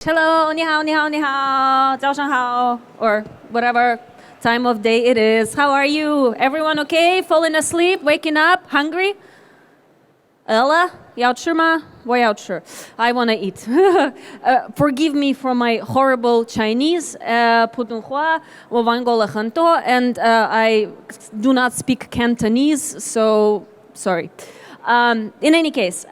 Hello, 你好,你好,你好,早上好, or whatever time of day it is. How are you? Everyone okay? Falling asleep? Waking up? Hungry? Ella, 要吃吗? 我要吃. I want to eat. Forgive me for my horrible Chinese. 普通话我玩过了很多 and I do not speak Cantonese, so sorry. In any case,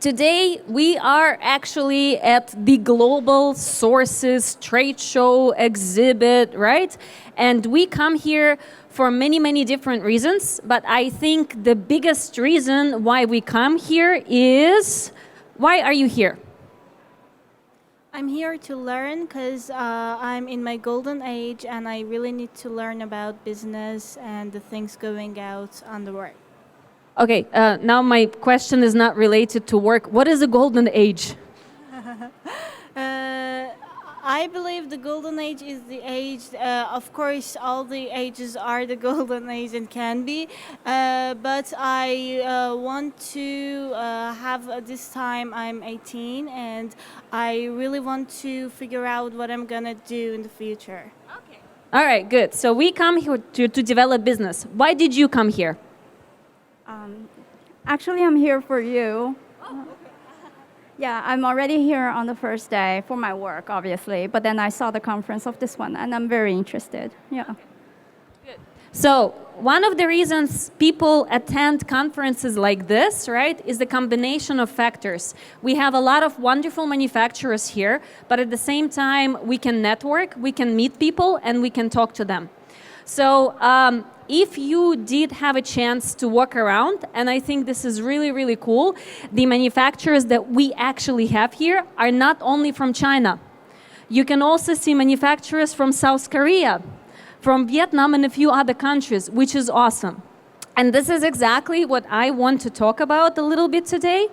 today we are actually at the Global Sources trade show exhibit, right? And we come here for many, many different reasons, but I think the biggest reason why we come here is, why are you here? I'm here to learn because I'm in my golden age and I really need to learn about business and the things going out on the work. Okay, now my question is not related to work. What is a golden age? I believe the golden age is the age, of course all the ages are the golden age and can be, but I want to have this time I'm 18 and I really want to figure out what I'm gonna do in the future. Okay. All right, good. So we come here to develop business. Why did you come here? Actually, I'm here for you. Yeah, I'm already here on the first day for my work, obviously. But then I saw the conference of this one, and I'm very interested. Yeah. Good. So one of the reasons people attend conferences like this, right, is the combination of factors. We have a lot of wonderful manufacturers here, but at the same time, we can network, we can meet people, and we can talk to them. So if you did have a chance to walk around, and I think this is really, really cool, the manufacturers that we actually have here are not only from China. You can also see manufacturers from South Korea, from Vietnam, and a few other countries, which is awesome. And this is exactly what I want to talk about a little bit today.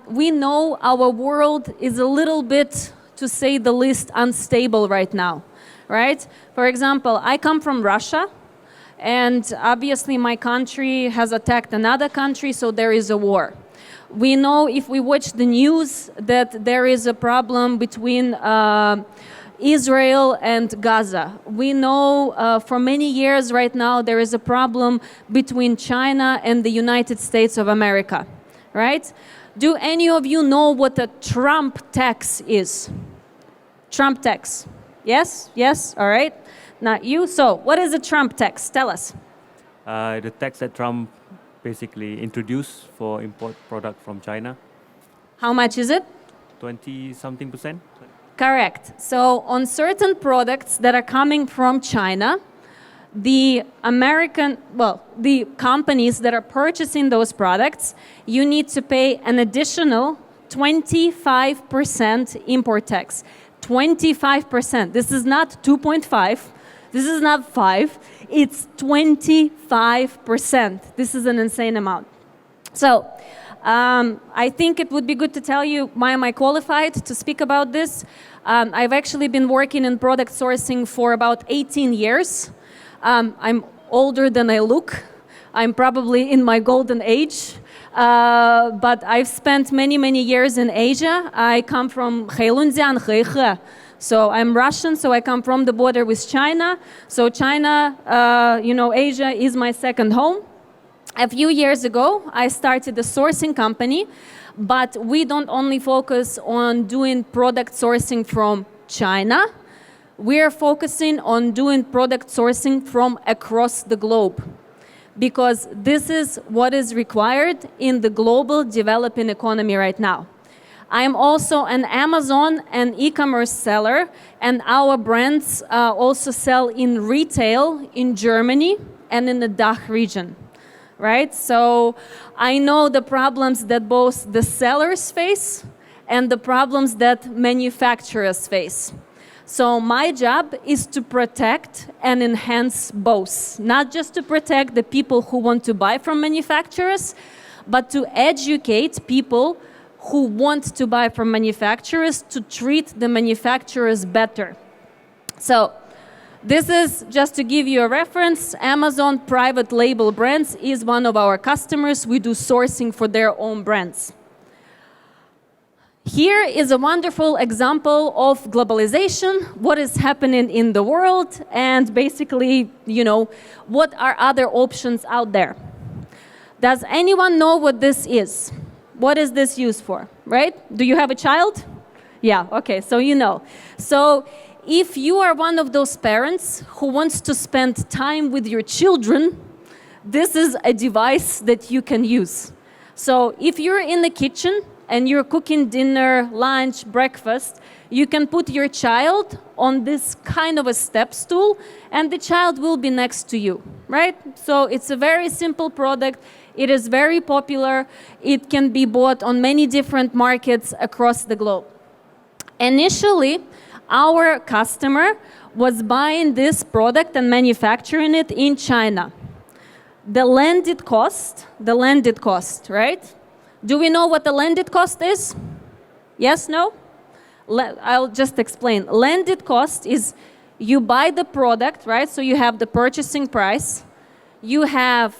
We know our world is a little bit, to say the least, unstable right now, right? For example, I come from Russia. And obviously my country has attacked another country, so there is a war. We know if we watch the news that there is a problem between Israel and Gaza. We know for many years right now there is a problem between China and the United States of America, right? Do any of you know what a Trump tax is? Trump tax. Yes? Yes? All right. Not you. So, what is a Trump tax? Tell us. The tax that Trump basically introduced for import product from China. How much is it? 20-something%. Correct. So, on certain products that are coming from China, the companies that are purchasing those products, you need to pay an additional 25% import tax. 25%. This is not 2.5. This is not 5, it's 25%. This is an insane amount. So I think it would be good to tell you why am I qualified to speak about this. I've actually been working in product sourcing for about 18 years. I'm older than I look. I'm probably in my golden age. But I've spent many, many years in Asia. I come from Heilunjian, Heihe. So I'm Russian, so I come from the border with China. So China, Asia is my second home. A few years ago, I started a sourcing company, but we don't only focus on doing product sourcing from China. We are focusing on doing product sourcing from across the globe, because this is what is required in the global developing economy right now. I'm also an Amazon and e-commerce seller, and our brands also sell in retail in Germany and in the DACH region, right? So I know the problems that both the sellers face and the problems that manufacturers face. So my job is to protect and enhance both, not just to protect the people who want to buy from manufacturers, but to educate people who want to buy from manufacturers to treat the manufacturers better. So this is just to give you a reference. Amazon private label brands is one of our customers. We do sourcing for their own brands. Here is a wonderful example of globalization, what is happening in the world, and basically, what are other options out there. Does anyone know what this is? What is this used for, right? Do you have a child? Yeah, okay, so you know. So if you are one of those parents who wants to spend time with your children, this is a device that you can use. So if you're in the kitchen and you're cooking dinner, lunch, breakfast, you can put your child on this kind of a step stool and the child will be next to you, right? So it's a very simple product. It is very popular. It can be bought on many different markets across the globe. Initially, our customer was buying this product and manufacturing it in China. The landed cost, right? Do we know what the landed cost is? Yes, no? I'll just explain. Landed cost is you buy the product, right? So you have the purchasing price, you have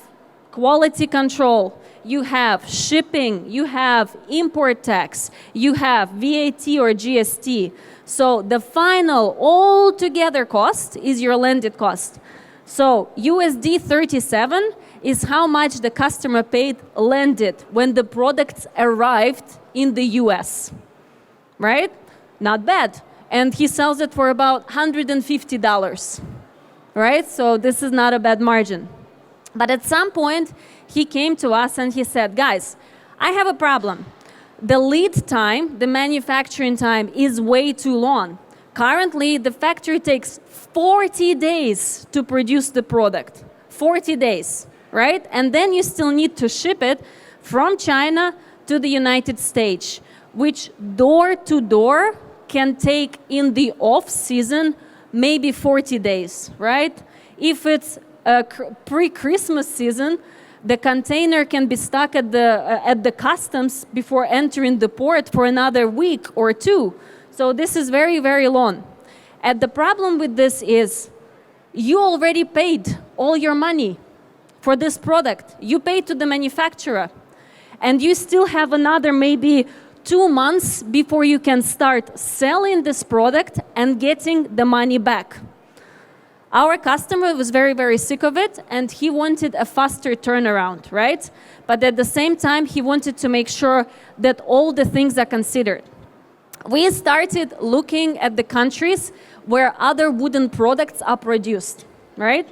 quality control, you have shipping, you have import tax, you have VAT or GST. So the final altogether cost is your landed cost. So USD 37 is how much the customer paid landed when the products arrived in the US, right? Not bad. And he sells it for about $150, right? So this is not a bad margin. But at some point, he came to us and he said, guys, I have a problem. The lead time, the manufacturing time is way too long. Currently, the factory takes 40 days to produce the product. 40 days, right? And then you still need to ship it from China to the United States, which door to door can take in the off season maybe 40 days, right? If it's a pre-Christmas season, the container can be stuck at the customs before entering the port for another week or two. So this is very, very long. And the problem with this is you already paid all your money for this product. You paid to the manufacturer. And you still have another maybe 2 months before you can start selling this product and getting the money back. Our customer was very, very sick of it, and he wanted a faster turnaround, right? But at the same time, he wanted to make sure that all the things are considered. We started looking at the countries where other wooden products are produced, right?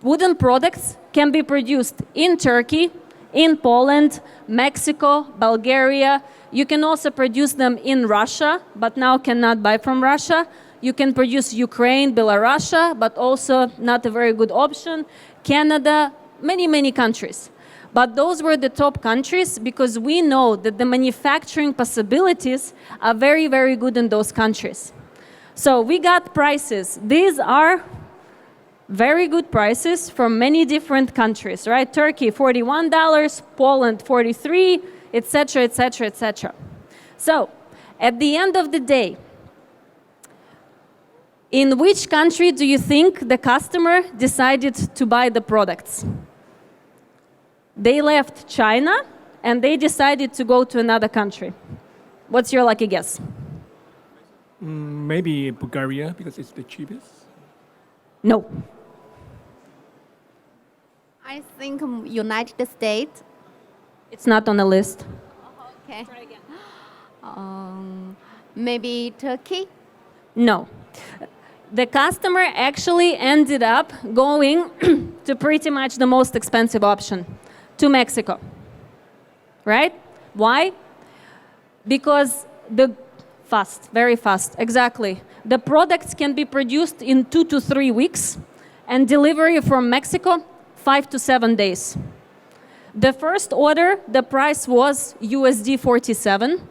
Wooden products can be produced in Turkey, in Poland, Mexico, Bulgaria. You can also produce them in Russia, but now cannot buy from Russia. You can produce Ukraine, Belarus, but also not a very good option. Canada, many, many countries. But those were the top countries because we know that the manufacturing possibilities are very, very good in those countries. So we got prices. These are very good prices from many different countries, right? Turkey, $41, Poland, $43, etc., etc., etc. So at the end of the day, in which country do you think the customer decided to buy the products? They left China and they decided to go to another country. What's your lucky guess? Maybe Bulgaria because it's the cheapest. No. I think United States. It's not on the list. Okay. Maybe Turkey. No. The customer actually ended up going to pretty much the most expensive option, to Mexico. Right? Why? Because very fast, exactly. The products can be produced in 2 to 3 weeks and delivery from Mexico, 5 to 7 days. The first order, the price was USD 47.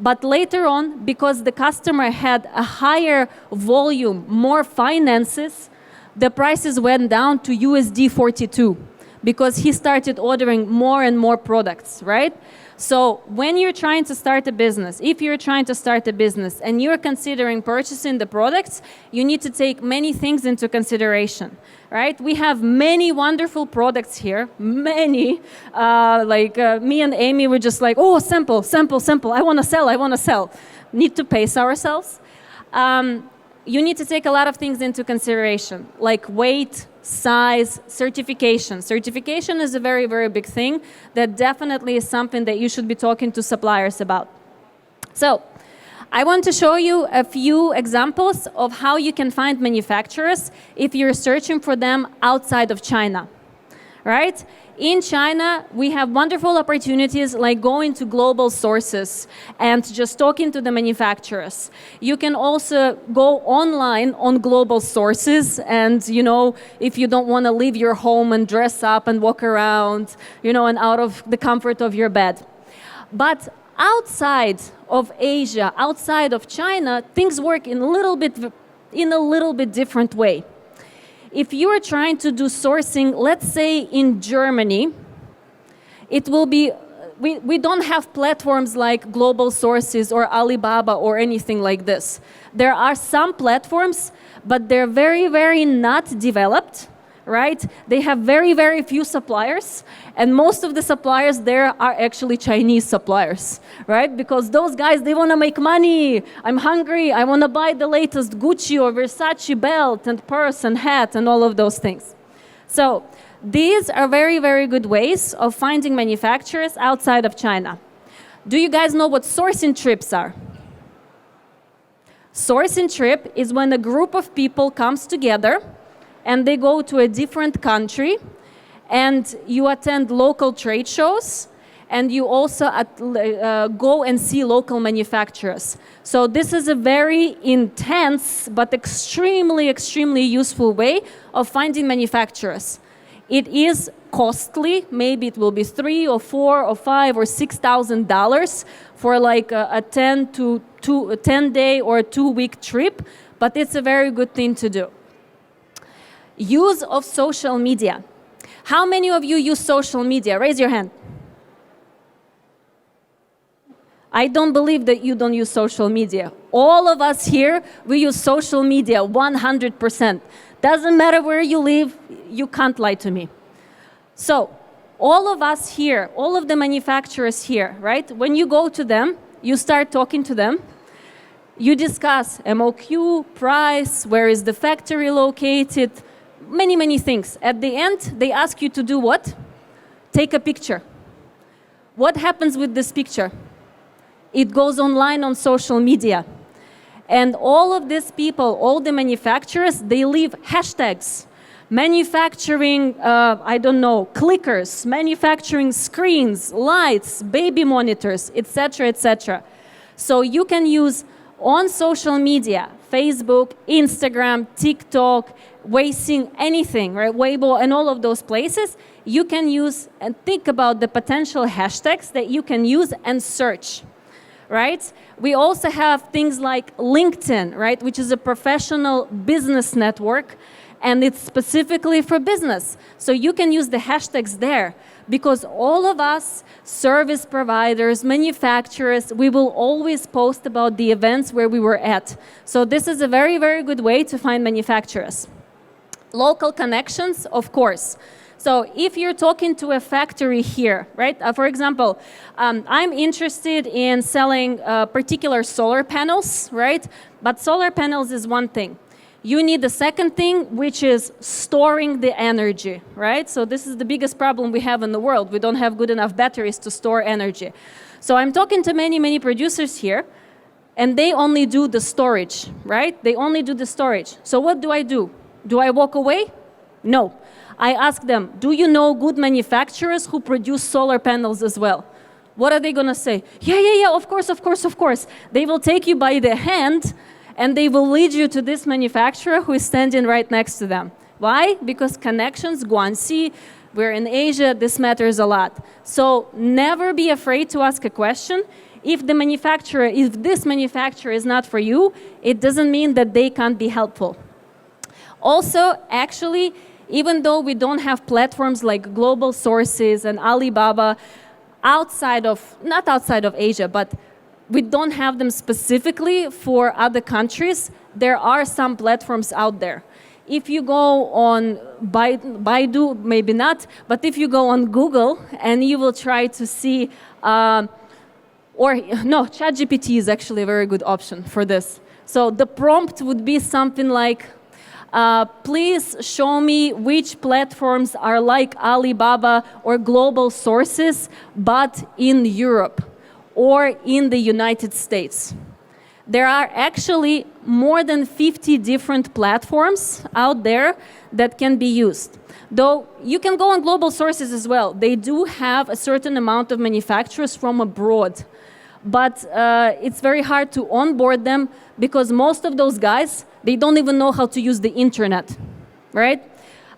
But later on, because the customer had a higher volume, more finances, the prices went down to USD 42 because he started ordering more and more products, right? So when you're trying to start a business, if you're trying to start a business and you're considering purchasing the products, you need to take many things into consideration, right? We have many wonderful products here, many. Me and Amy were just like, oh, simple, simple, simple. I want to sell. Need to pace ourselves. You need to take a lot of things into consideration, like weight, size, certification. Certification is a very, very big thing that definitely is something that you should be talking to suppliers about. So I want to show you a few examples of how you can find manufacturers if you're searching for them outside of China, right? In China, we have wonderful opportunities like going to global sources and just talking to the manufacturers. You can also go online on global sources and, if you don't want to leave your home and dress up and walk around, and out of the comfort of your bed. But outside of Asia, outside of China, things work in a little bit different way. If you are trying to do sourcing, let's say in Germany, it will be, we don't have platforms like Global Sources or Alibaba or anything like this. There are some platforms, but they're very, very not developed, right? They have very, very few suppliers, and most of the suppliers there are actually Chinese suppliers, right? Because those guys, they want to make money. I'm hungry. I want to buy the latest Gucci or Versace belt and purse and hat and all of those things. So these are very, very good ways of finding manufacturers outside of China. Do you guys know what sourcing trips are? Sourcing trip is when a group of people comes together and they go to a different country, and you attend local trade shows, and you also go and see local manufacturers. So this is a very intense but extremely, extremely useful way of finding manufacturers. It is costly. Maybe it will be $3,000 or $4,000 or $5,000 or $6,000 for like a 10-day or a 2-week trip, but it's a very good thing to do. Use of social media. How many of you use social media? Raise your hand. I don't believe that you don't use social media. All of us here, we use social media 100%. Doesn't matter where you live, you can't lie to me. So, all of us here, all of the manufacturers here, right? When you go to them, you start talking to them. You discuss MOQ, price, where is the factory located, many, many things. At the end, they ask you to do what? Take a picture. What happens with this picture? It goes online on social media. And all of these people, all the manufacturers, they leave hashtags. Manufacturing, clickers, manufacturing screens, lights, baby monitors, etc., etc. So you can use on social media, Facebook, Instagram, TikTok, Weixin, anything, right? Weibo, and all of those places, you can use and think about the potential hashtags that you can use and search, right? We also have things like LinkedIn, right, which is a professional business network, and it's specifically for business. So you can use the hashtags there, because all of us, service providers, manufacturers, we will always post about the events where we were at. So this is a very, very good way to find manufacturers. Local connections, of course. So if you're talking to a factory here, right? For example, I'm interested in selling particular solar panels, right? But solar panels is one thing. You need the second thing, which is storing the energy, right? So this is the biggest problem we have in the world. We don't have good enough batteries to store energy. So I'm talking to many, many producers here, and they only do the storage, right? They only do the storage. So what do? Do I walk away? No. I ask them, do you know good manufacturers who produce solar panels as well? What are they going to say? Yeah, of course. They will take you by the hand and they will lead you to this manufacturer who is standing right next to them. Why? Because connections, Guangxi, we're in Asia, this matters a lot. So never be afraid to ask a question. If this manufacturer is not for you, it doesn't mean that they can't be helpful. Also, actually, even though we don't have platforms like Global Sources and Alibaba, not outside of Asia, but we don't have them specifically for other countries. There are some platforms out there. If you go on Baidu, maybe not, but if you go on Google and you will try to see, ChatGPT is actually a very good option for this. So the prompt would be something like, please show me which platforms are like Alibaba or global sources, but in Europe or in the United States. There are actually more than 50 different platforms out there that can be used. Though you can go on global sources as well. They do have a certain amount of manufacturers from abroad. But it's very hard to onboard them because most of those guys, they don't even know how to use the internet, right?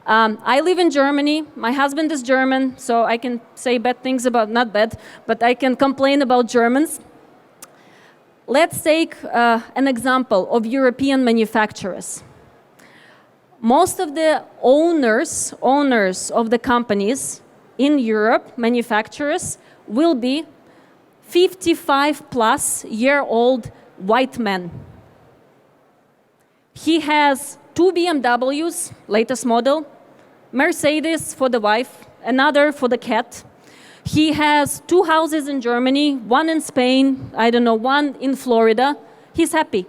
I live in Germany. My husband is German, so I can say bad things about, not bad, but I can complain about Germans. Let's take an example of European manufacturers. Most of the owners of the companies in Europe, manufacturers, will be 55-plus-year-old white men. He has 2 BMWs, latest model, Mercedes for the wife, another for the cat. He has 2 houses in Germany, 1 in Spain, 1 in Florida. He's happy.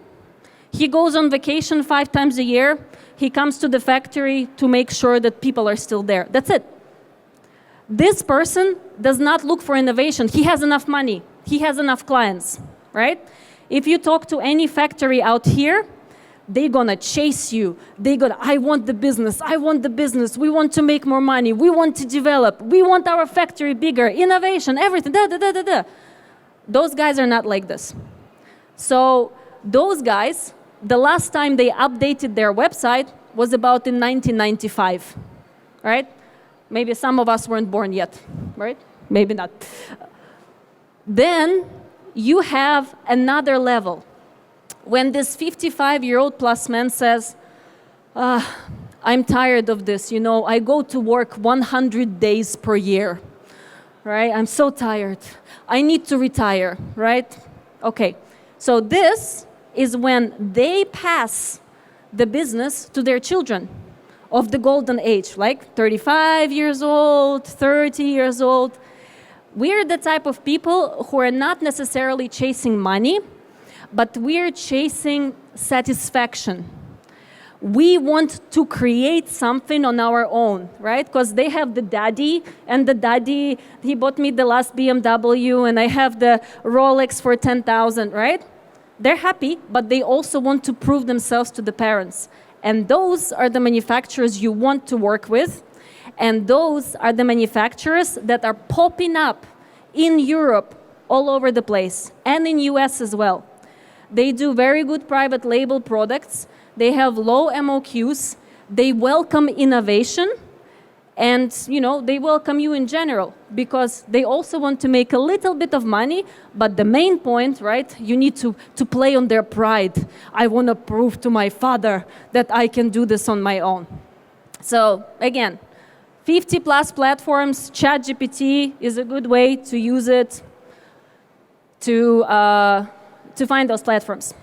He goes on vacation 5 times a year. He comes to the factory to make sure that people are still there. That's it. This person does not look for innovation. He has enough money. He has enough clients, right? If you talk to any factory out here, they're gonna chase you. I want the business, we want to make more money, we want to develop, we want our factory bigger, innovation, everything, Those guys are not like this. So those guys, the last time they updated their website was about in 1995, right? Maybe some of us weren't born yet, right? Maybe not. Then you have another level. When this 55-year-old plus man says, I'm tired of this, I go to work 100 days per year, right? I'm so tired. I need to retire, right? Okay, so this is when they pass the business to their children of the golden age, like 35 years old, 30 years old. We're the type of people who are not necessarily chasing money, but we're chasing satisfaction. We want to create something on our own, right? Because they have the daddy, and the daddy, he bought me the last BMW, and I have the Rolex for 10,000, right? They're happy, but they also want to prove themselves to the parents. And those are the manufacturers you want to work with, and those are the manufacturers that are popping up in Europe all over the place, and in US as well. They do very good private label products. They have low MOQs. They welcome innovation. And, they welcome you in general because they also want to make a little bit of money. But the main point, right, you need to play on their pride. I want to prove to my father that I can do this on my own. So, again, 50-plus platforms. ChatGPT is a good way to use it to find those platforms.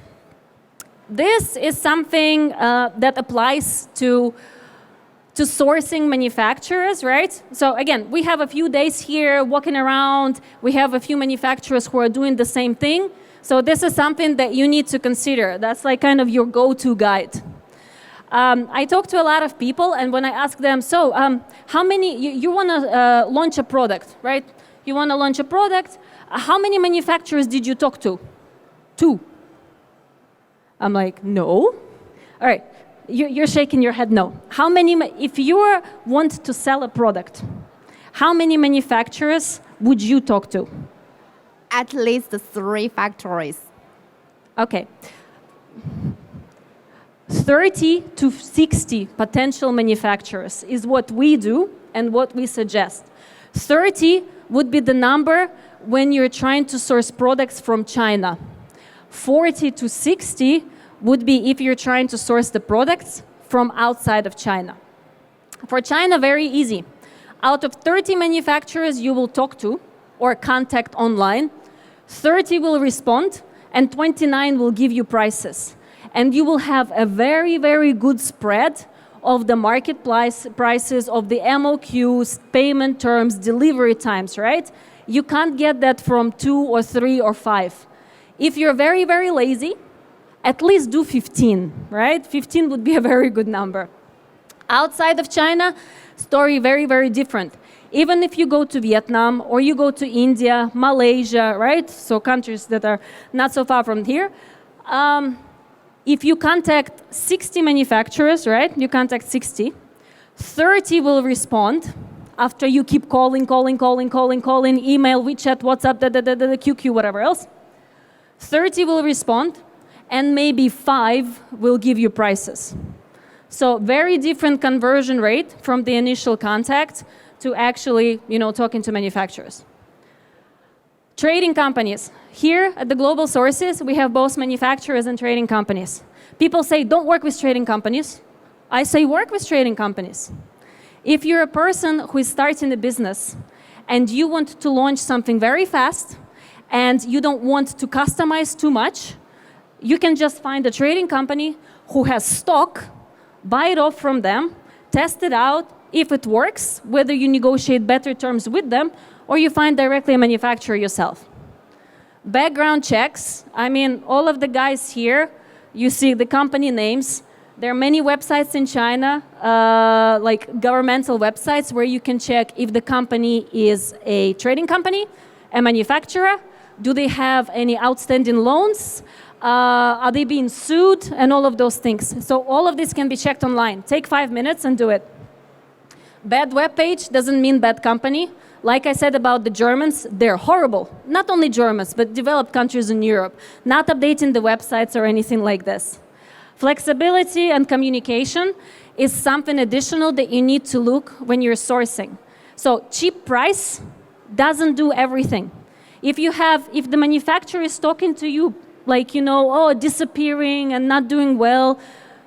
This is something that applies to sourcing manufacturers, right? So again, we have a few days here walking around. We have a few manufacturers who are doing the same thing. So this is something that you need to consider. That's like kind of your go-to guide. I talk to a lot of people, and when I ask them, so how many, you want to launch a product, right? You want to launch a product. How many manufacturers did you talk to? 2. I'm like, no. All right, you're shaking your head no. How many, if you want to sell a product, how many manufacturers would you talk to? At least 3 factories. Okay. 30 to 60 potential manufacturers is what we do and what we suggest. 30 would be the number when you're trying to source products from China. 40 to 60 would be if you're trying to source the products from outside of China. For China, very easy. Out of 30 manufacturers you will talk to, or contact online, 30 will respond, and 29 will give you prices. And you will have a very, very good spread of the marketplace prices, of the MOQs, payment terms, delivery times, right? You can't get that from 2 or 3 or 5. If you're very, very lazy, at least do 15, right? 15 would be a very good number. Outside of China, story very, very different. Even if you go to Vietnam or you go to India, Malaysia, right? So countries that are not so far from here. If you contact 60 manufacturers, right? You contact 60, 30 will respond after you keep calling, email, WeChat, WhatsApp, QQ, whatever else. 30 will respond, and maybe 5 will give you prices. So very different conversion rate from the initial contact to actually, talking to manufacturers. Trading companies. Here at the Global Sources, we have both manufacturers and trading companies. People say, don't work with trading companies. I say, work with trading companies. If you're a person who is starting a business and you want to launch something very fast and you don't want to customize too much, you can just find a trading company who has stock, buy it off from them, test it out. If it works, whether you negotiate better terms with them or you find directly a manufacturer yourself. Background checks. I mean, all of the guys here, you see the company names. There are many websites in China, like governmental websites, where you can check if the company is a trading company, a manufacturer. Do they have any outstanding loans? Are they being sued? And all of those things. So all of this can be checked online. Take 5 minutes and do it. Bad web page doesn't mean bad company. Like I said about the Germans, they're horrible. Not only Germans, but developed countries in Europe. Not updating the websites or anything like this. Flexibility and communication is something additional that you need to look when you're sourcing. So cheap price doesn't do everything. If the manufacturer is talking to you like, disappearing and not doing well,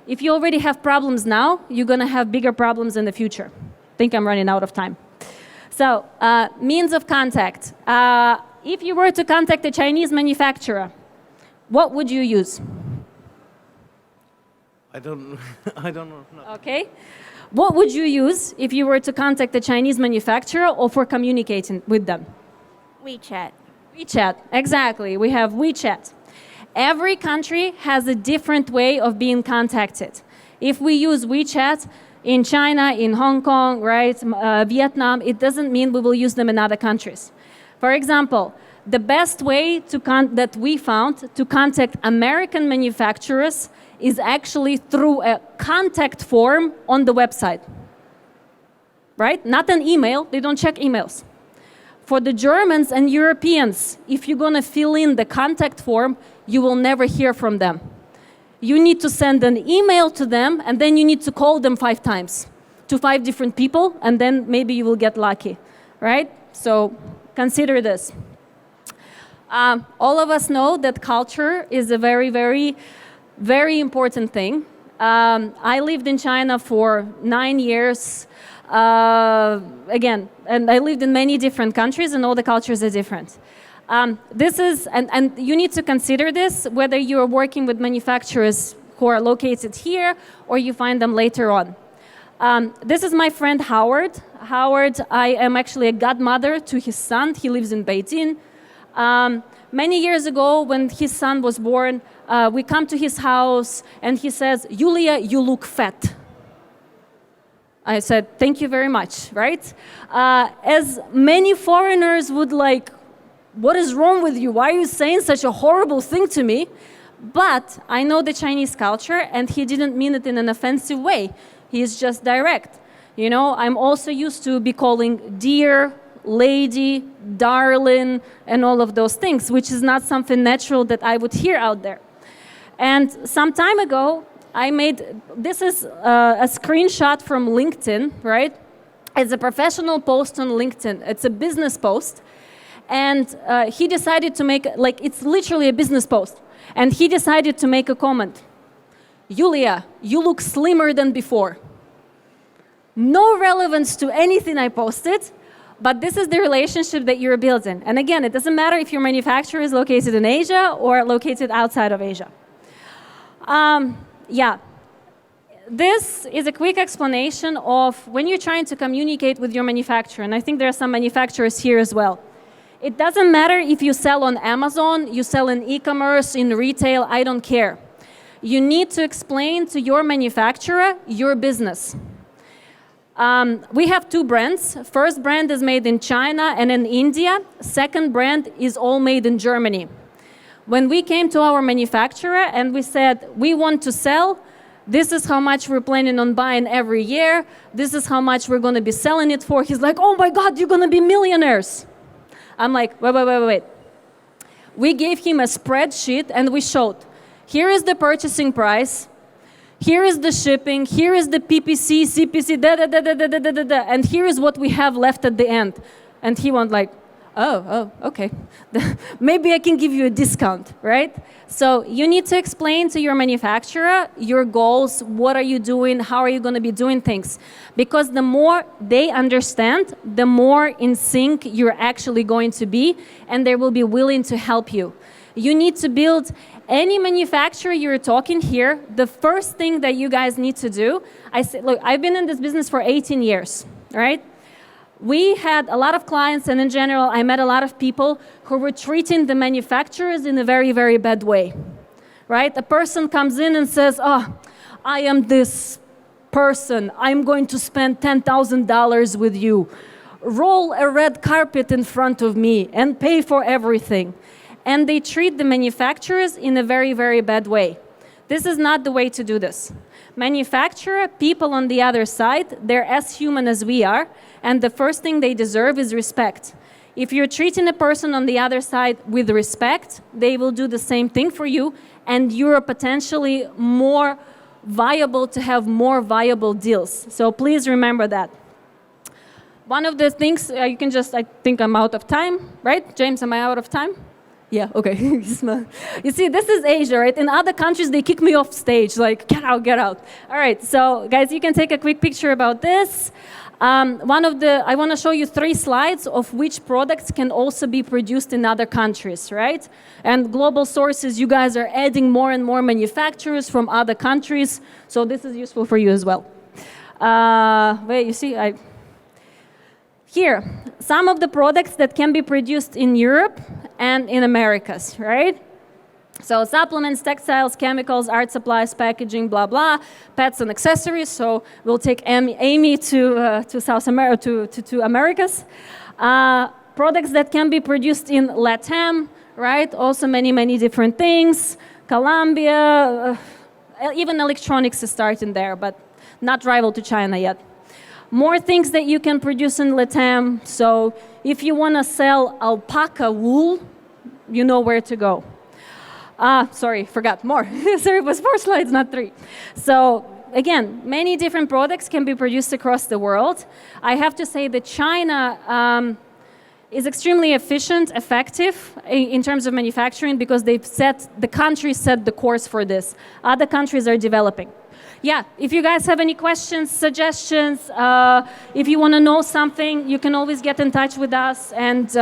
if you already have problems now, you're going to have bigger problems in the future. I think I'm running out of time. So, means of contact. If you were to contact a Chinese manufacturer, what would you use? I don't know. No. Okay. What would you use if you were to contact a Chinese manufacturer or for communicating with them? WeChat. WeChat, exactly. We have WeChat. Every country has a different way of being contacted. If we use WeChat in China, in Hong Kong, right, Vietnam, it doesn't mean we will use them in other countries. For example, the best way that we found to contact American manufacturers is actually through a contact form on the website, right? Not an email, they don't check emails. For the Germans and Europeans, if you're gonna fill in the contact form, you will never hear from them. You need to send an email to them, and then you need to call them 5 times to 5 different people, and then maybe you will get lucky, right? So consider this. All of us know that culture is a very, very, very important thing. I lived in China for 9 years. Again, and I lived in many different countries, and all the cultures are different. This is, and you need to consider this, whether you're working with manufacturers who are located here or you find them later on. This is my friend Howard. Howard, I am actually a godmother to his son. He lives in Beijing. Many years ago, when his son was born, we come to his house and he says, "Yulia, you look fat." I said, "Thank you very much," right? As many foreigners would like, "What is wrong with you? Why are you saying such a horrible thing to me?" But I know the Chinese culture, and he didn't mean it in an offensive way. He is just direct. I'm also used to be calling dear, lady, darling, and all of those things, which is not something natural that I would hear out there. And some time ago, this is a screenshot from LinkedIn, right? It's a professional post on LinkedIn. It's a business post. And he decided to make, it's literally a business post. And he decided to make a comment. "Yulia, you look slimmer than before." No relevance to anything I posted, But this is the relationship that you're building. And again, it doesn't matter if your manufacturer is located in Asia or located outside of Asia. Yeah. This is a quick explanation of when you're trying to communicate with your manufacturer, and I think there are some manufacturers here as well. It doesn't matter if you sell on Amazon, you sell in e-commerce, in retail, I don't care. You need to explain to your manufacturer your business. We have two brands. First brand is made in China and in India. Second brand is all made in Germany. When we came to our manufacturer and we said, we want to sell, this is how much we're planning on buying every year, this is how much we're going to be selling it for, he's like, oh my God, you're going to be millionaires. I'm like, wait. We gave him a spreadsheet and we showed, here is the purchasing price, here is the shipping, here is the PPC, CPC, and here is what we have left at the end. And he went like, oh, okay. Maybe I can give you a discount, right? So you need to explain to your manufacturer your goals, what are you doing, how are you going to be doing things. Because the more they understand, the more in sync you're actually going to be, and they will be willing to help you. You need to build any manufacturer you're talking here. The first thing that you guys need to do, I said, look, I've been in this business for 18 years, right? We had a lot of clients, and in general, I met a lot of people who were treating the manufacturers in a very, very bad way, right? A person comes in and says, oh, I am this person. I'm going to spend $10,000 with you. Roll a red carpet in front of me and pay for everything. And they treat the manufacturers in a very, very bad way. This is not the way to do this. Manufacturer, people on the other side, they're as human as we are, and the first thing they deserve is respect. If you're treating a person on the other side with respect, they will do the same thing for you, and you're potentially more viable to have more viable deals. So please remember that. One of the things, you can just, I think I'm out of time, right? James, am I out of time? Yeah, okay. You see, this is Asia, right? In other countries, they kick me off stage, like, get out, get out. All right, so guys, you can take a quick picture about this. I want to show you 3 slides of which products can also be produced in other countries, right? And global sources, you guys are adding more and more manufacturers from other countries, so this is useful for you as well. Wait, you see, here, some of the products that can be produced in Europe and in Americas, right? So supplements, textiles, chemicals, art supplies, packaging, blah, blah, pets and accessories. So we'll take Amy to South America, to Americas. Products that can be produced in LATAM, right? Also many, many different things. Colombia, even electronics is starting there, but not rival to China yet. More things that you can produce in LATAM. So if you want to sell alpaca wool, you know where to go. Sorry, forgot more. Sorry, it was 4 slides, not 3. So again, many different products can be produced across the world. I have to say that China is extremely efficient, effective in terms of manufacturing because the country set the course for this. Other countries are developing. Yeah, if you guys have any questions, suggestions, if you want to know something, you can always get in touch with us. And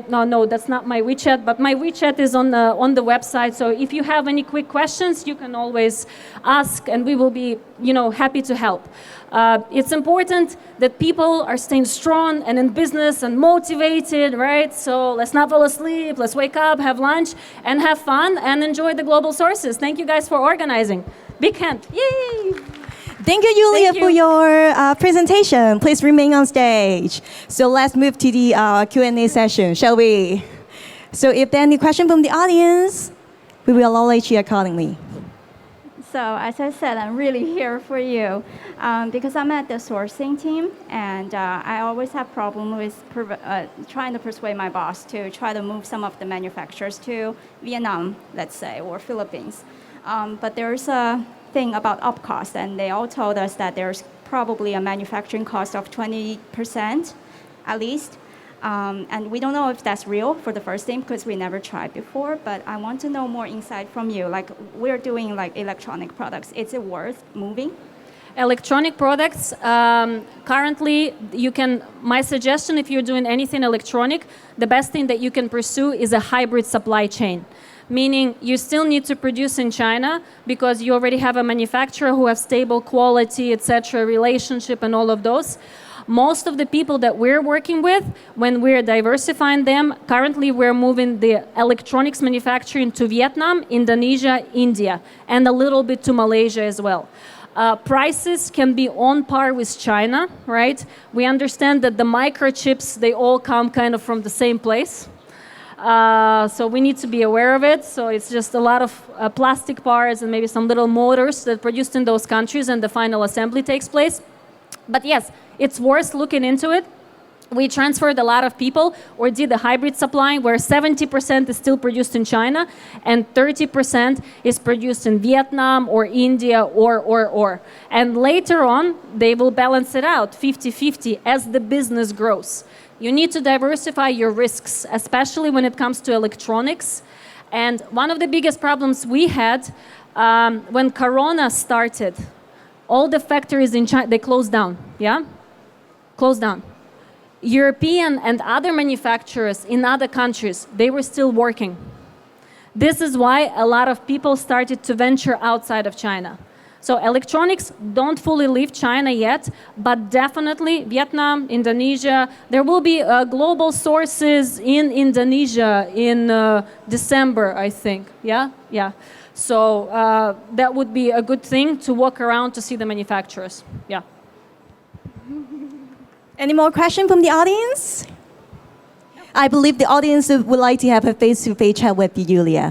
no, that's not my WeChat, but my WeChat is on the website. So if you have any quick questions, you can always ask, and we will be, happy to help. It's important that people are staying strong and in business and motivated, right? So let's not fall asleep. Let's wake up, have lunch, and have fun and enjoy the global sources. Thank you guys for organizing. Big hand. Yay! Thank you, Yulia, for your presentation. Please remain on stage. So let's move to the Q&A session, shall we? So if there are any questions from the audience, we will acknowledge you accordingly. So as I said, I'm really here for you because I'm at the sourcing team, and I always have problem with trying to persuade my boss to try to move some of the manufacturers to Vietnam, let's say, or Philippines. But there's a thing about up cost, and they all told us that there's probably a manufacturing cost of 20% at least. And we don't know if that's real for the first thing because we never tried before, but I want to know more insight from you. Like, we're doing like electronic products. Is it worth moving? Electronic products, currently my suggestion if you're doing anything electronic, the best thing that you can pursue is a hybrid supply chain. Meaning you still need to produce in China because you already have a manufacturer who has stable quality, etc., relationship and all of those. Most of the people that we're working with, when we're diversifying them, currently we're moving the electronics manufacturing to Vietnam, Indonesia, India, and a little bit to Malaysia as well. Prices can be on par with China, right? We understand that the microchips, they all come kind of from the same place. So we need to be aware of it. So it's just a lot of plastic parts and maybe some little motors that are produced in those countries and the final assembly takes place. But yes, it's worth looking into it. We transferred a lot of people or did a hybrid supply where 70% is still produced in China and 30% is produced in Vietnam or India or. And later on, they will balance it out 50-50 as the business grows. You need to diversify your risks, especially when it comes to electronics. And one of the biggest problems we had when Corona started, all the factories in China, they closed down, yeah? Closed down. European and other manufacturers in other countries, they were still working. This is why a lot of people started to venture outside of China. So electronics don't fully leave China yet, but definitely Vietnam, Indonesia, there will be global sources in Indonesia in December, I think. Yeah? Yeah. So that would be a good thing to walk around to see the manufacturers. Yeah. Any more questions from the audience? I believe the audience would like to have a face-to-face chat with you, Yulia.